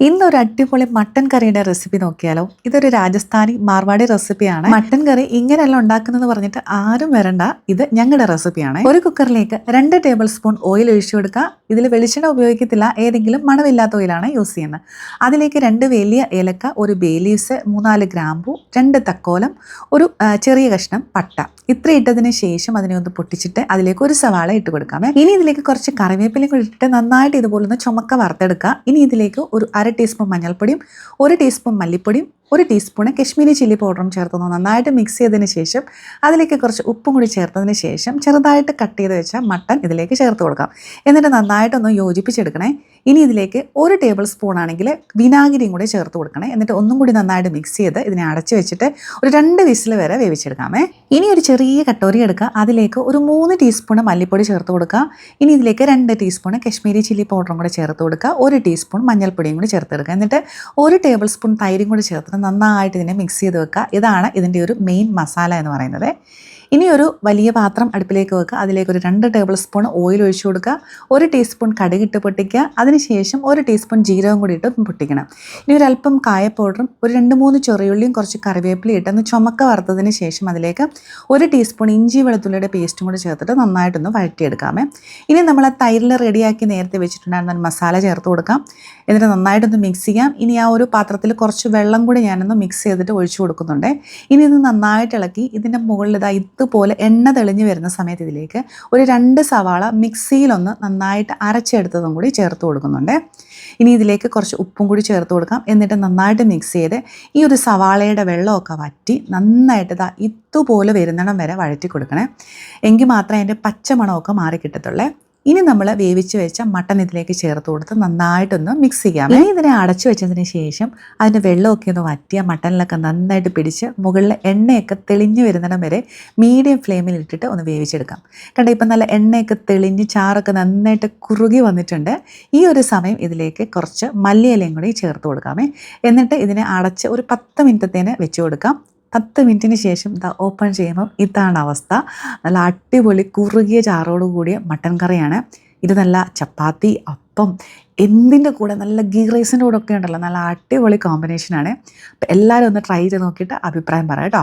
ഇന്നൊരു അടിപൊളി മട്ടൻ കറിയുടെ റെസിപ്പി നോക്കിയാലോ. ഇതൊരു രാജസ്ഥാനി മാർവാടി റെസിപ്പിയാണ്. മട്ടൻ കറി ഇങ്ങനെയല്ല ഉണ്ടാക്കുന്നതെന്ന് പറഞ്ഞിട്ട് ആരും വരണ്ട, ഇത് ഞങ്ങളുടെ റെസിപ്പിയാണ്. ഒരു കുക്കറിലേക്ക് 2 ടേബിൾ സ്പൂൺ ഓയിൽ ഒഴിച്ചു കൊടുക്കുക. ഇതിൽ വെളിച്ചെണ്ണ ഉപയോഗിക്കത്തില്ല, ഏതെങ്കിലും മണമില്ലാത്ത ഓയിലാണ് യൂസ് ചെയ്യുന്നത്. അതിലേക്ക് 2 വലിയ ഏലക്ക, ഒരു ബേ ലീവ്സ്, 3-4 ഗ്രാമ്പു, 2 തക്കോലം, ഒരു ചെറിയ കഷ്ണം പട്ട, ഇത്ര ഇട്ടതിന് ശേഷം അതിനെ ഒന്ന് പൊട്ടിച്ചിട്ട് അതിലേക്ക് ഒരു സവാള ഇട്ട് കൊടുക്കാമേ. ഇനി ഇതിലേക്ക് കുറച്ച് കറിവേപ്പിലയും കൂടി ഇട്ടിട്ട് നന്നായിട്ട് ഇതുപോലെ ഒന്ന് ചുമക്ക വറുത്തെടുക്കുക. ഇനി ഇതിലേക്ക് ഒരു 1/2 ടീസ്പൂൺ മഞ്ഞൾപ്പൊടിയും 1 ടീസ്പൂൺ മല്ലിപ്പൊടിയും 1 ടീസ്പൂൺ കശ്മീരി ചില്ലി പൗഡറും ചേർത്ത് നന്നായിട്ട് മിക്സ് ചെയ്തതിന് ശേഷം അതിലേക്ക് കുറച്ച് ഉപ്പും കൂടി ചേർത്തതിന് ശേഷം ചെറുതായിട്ട് കട്ട് ചെയ്ത് വെച്ച മട്ടൻ ഇതിലേക്ക് ചേർത്ത് കൊടുക്കാം. എന്നിട്ട് നന്നായിട്ടൊന്ന് യോജിപ്പിച്ചെടുക്കണേ. ഇനി ഇതിലേക്ക് 1 ടേബിൾ സ്പൂൺ ആണെങ്കിൽ വിനാഗിരിയും കൂടി ചേർത്ത് കൊടുക്കണേ. എന്നിട്ട് ഒന്നും കൂടി നന്നായിട്ട് മിക്സ് ചെയ്ത് ഇതിനെ അടച്ച് വെച്ചിട്ട് ഒരു 2 വിസിൽ വരെ വേവിച്ചെടുക്കാമേ. ഇനി ഒരു ചെറിയ കട്ടോരി എടുക്കുക. അതിലേക്ക് ഒരു 3 ടീസ്പൂൺ മല്ലിപ്പൊടി ചേർത്ത് കൊടുക്കുക. ഇനി ഇതിലേക്ക് 2 ടീസ്പൂൺ കശ്മീരി ചില്ലി പൗഡറും കൂടി ചേർത്ത് കൊടുക്കുക. 1 ടീസ്പൂൺ മഞ്ഞൾപ്പൊടിയും കൂടി ചേർത്തെടുക്കുക. എന്നിട്ട് 1 ടേബിൾ സ്പൂൺ തൈരും കൂടി ചേർത്തിട്ട് നന്നായിട്ട് ഇതിനെ മിക്സ് ചെയ്ത് വെക്കുക. ഇതാണ് ഇതിൻ്റെ ഒരു മെയിൻ മസാല എന്ന് പറയുന്നത്. ഇനി ഒരു വലിയ പാത്രം അടുപ്പിലേക്ക് വെക്കുക. അതിലേക്ക് ഒരു 2 ടേബിൾ സ്പൂൺ ഓയിൽ ഒഴിച്ചു കൊടുക്കുക. 1 ടീസ്പൂൺ കടുകിട്ട് പൊട്ടിക്കുക. അതിനുശേഷം 1 ടീസ്പൂൺ ജീരകം കൂടി ഇട്ട് പൊട്ടിക്കണം. ഇനി ഒരു അല്പം കായ പൗഡറും ഒരു 2-3 ചൊറിയുള്ളിയും കുറച്ച് കറിവേപ്പിലയും ഇട്ടൊന്ന് ചുമക്ക വറുത്തതിന് ശേഷം അതിലേക്ക് 1 ടീസ്പൂൺ ഇഞ്ചി വെളുത്തുള്ളിയുടെ പേസ്റ്റും കൂടി ചേർത്തിട്ട് നന്നായിട്ടൊന്ന് വഴറ്റിയെടുക്കാമേ. ഇനി നമ്മൾ തൈരിൽ റെഡിയാക്കി നേരത്തെ വെച്ചിട്ടുണ്ടായിരുന്ന മസാല ചേർത്ത് കൊടുക്കാം. എന്നിട്ട് നന്നായിട്ടൊന്ന് മിക്സ് ചെയ്യാം. ഇനി ആ ഒരു പാത്രത്തിൽ കുറച്ച് വെള്ളം കൂടി ഞാനൊന്ന് മിക്സ് ചെയ്തിട്ട് ഒഴിച്ചു കൊടുക്കുന്നുണ്ട്. ഇനി ഇത് നന്നായിട്ട് ഇളക്കി ഇതിൻ്റെ മുകളിൽ ഇതുപോലെ എണ്ണ തെളിഞ്ഞ് വരുന്ന സമയത്ത് ഇതിലേക്ക് ഒരു 2 സവാള മിക്സിയിലൊന്ന് നന്നായിട്ട് അരച്ചെടുത്തതും കൂടി ചേർത്ത് കൊടുക്കുന്നുണ്ട്. ഇനി ഇതിലേക്ക് കുറച്ച് ഉപ്പും കൂടി ചേർത്ത് കൊടുക്കാം. എന്നിട്ട് നന്നായിട്ട് മിക്സ് ചെയ്ത് ഈ ഒരു സവാളയുടെ വെള്ളമൊക്കെ വറ്റി നന്നായിട്ട് ഇതുപോലെ വരുന്നിടം വരെ വഴറ്റി കൊടുക്കണേ. എങ്കിൽ മാത്രമേ അതിൻ്റെ പച്ചമണമൊക്കെ മാറി കിട്ടത്തുള്ളേ. ഇനി നമ്മൾ വേവിച്ച് വെച്ച മട്ടൻ ഇതിലേക്ക് ചേർത്ത് കൊടുത്ത് നന്നായിട്ടൊന്ന് മിക്സ് ചെയ്യാം. ഇനി ഇതിനെ അടച്ചു വെച്ചതിന് ശേഷം അതിൻ്റെ വെള്ളമൊക്കെ ഒന്ന് വറ്റിയ മട്ടനിലൊക്കെ നന്നായിട്ട് പിടിച്ച് മുകളിൽ എണ്ണയൊക്കെ തെളിഞ്ഞ് വരുന്നിടം വരെ മീഡിയം ഫ്ലെയിമിൽ ഇട്ടിട്ട് ഒന്ന് വേവിച്ചെടുക്കാം. കണ്ടോ, ഇപ്പം നല്ല എണ്ണയൊക്കെ തെളിഞ്ഞ് ചാറൊക്കെ നന്നായിട്ട് കുറുകി വന്നിട്ടുണ്ട്. ഈ ഒരു സമയം ഇതിലേക്ക് കുറച്ച് മല്ലിയിലയും കൂടി ചേർത്ത് കൊടുക്കാമേ. എന്നിട്ട് ഇതിനെ അടച്ച് ഒരു 10 മിനിറ്റത്തേന് വെച്ച് കൊടുക്കാം. 10 മിനിറ്റിന് ശേഷം ഓപ്പൺ ചെയ്യുമ്പം ഇതാണ് അവസ്ഥ. നല്ല അടിപൊളി കുറുകിയ ചാറോട് കൂടിയ മട്ടൻ കറിയാണ് ഇത്. നല്ല ചപ്പാത്തി, അപ്പം, എന്തിൻ്റെ കൂടെ നല്ല ഗീ റൈസിൻ്റെ കൂടെ ഒക്കെ ഉണ്ടല്ലോ, നല്ല അടിപൊളി കോമ്പിനേഷനാണ്. അപ്പം എല്ലാവരും ഒന്ന് ട്രൈ ചെയ്ത് നോക്കിയിട്ട് അഭിപ്രായം പറയാം കേട്ടോ.